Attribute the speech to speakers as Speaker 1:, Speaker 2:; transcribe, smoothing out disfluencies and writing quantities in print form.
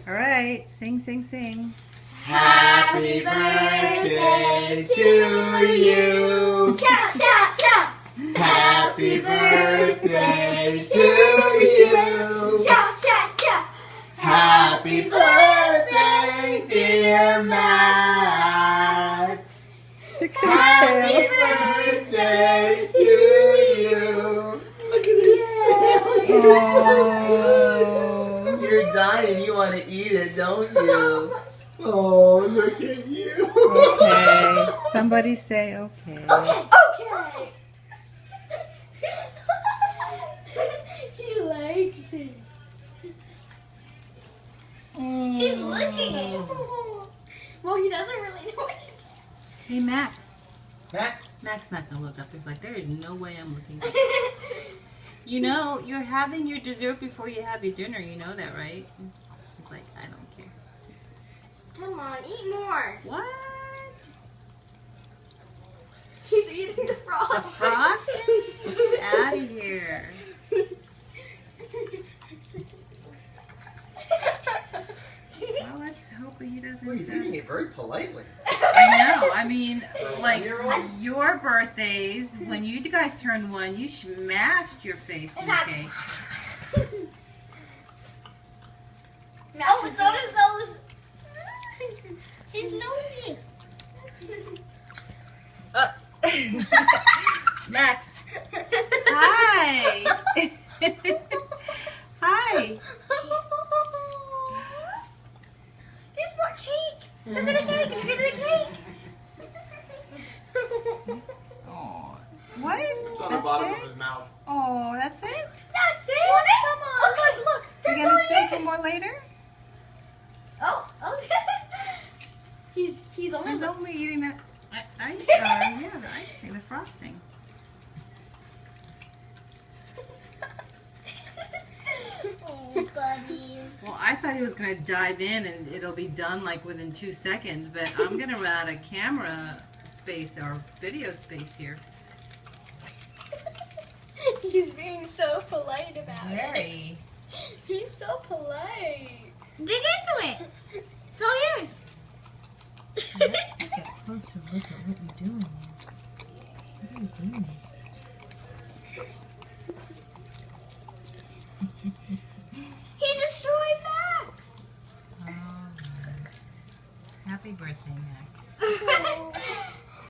Speaker 1: All right, sing, sing, sing.
Speaker 2: Happy birthday to you.
Speaker 3: Shout, shout, shout.
Speaker 2: Happy birthday to you.
Speaker 3: Shout, shout, shout.
Speaker 2: Happy birthday, dear Max. Happy birthday to you. Look at his tail.
Speaker 1: Oh.
Speaker 2: You're dying. You want to eat it, don't you? Oh, look at you.
Speaker 1: Okay, somebody say okay.
Speaker 3: Okay. Okay. He likes it. He's looking at it. Well, he doesn't really know what to do.
Speaker 1: Hey, Max.
Speaker 2: Max?
Speaker 1: Max not gonna look up. He's like, there is no way I'm looking up. You know, you're having your dessert before you have your dinner. You know that, right? He's like, I don't care.
Speaker 3: Come on, eat more.
Speaker 1: What?
Speaker 3: He's eating the
Speaker 1: The
Speaker 3: frost.
Speaker 1: frosting? Get out of here. Well, let's hope he doesn't.
Speaker 2: Well, he's eating it very politely.
Speaker 1: I know. I mean, like
Speaker 2: One-year-old?
Speaker 1: your birthdays, when you guys turned one, you smashed your face in the cake.
Speaker 3: Oh, it's on his nose. His nosy.
Speaker 1: Max. Hi. Hi.
Speaker 3: There's more cake. Look at the cake. Look at the cake.
Speaker 1: Oh. What?
Speaker 2: It's on the bottom of his mouth.
Speaker 1: Oh, that's it?
Speaker 3: That's it. Come on. Look, look, look.
Speaker 1: You
Speaker 3: There's
Speaker 1: gonna
Speaker 3: only
Speaker 1: stay
Speaker 3: it.
Speaker 1: for more later?
Speaker 3: Oh, okay. He's only
Speaker 1: He's only eating that ice. Yeah, the icing, the frosting.
Speaker 3: Oh, buddy.
Speaker 1: Well, I thought he was gonna dive in and it'll be done like within 2 seconds, but I'm gonna run out of camera space or video space here.
Speaker 3: He's being so polite about it.
Speaker 1: Very.
Speaker 3: He's so polite. Dig into it. It's all yours.
Speaker 1: Take a closer look at what you're doing. What are you doing?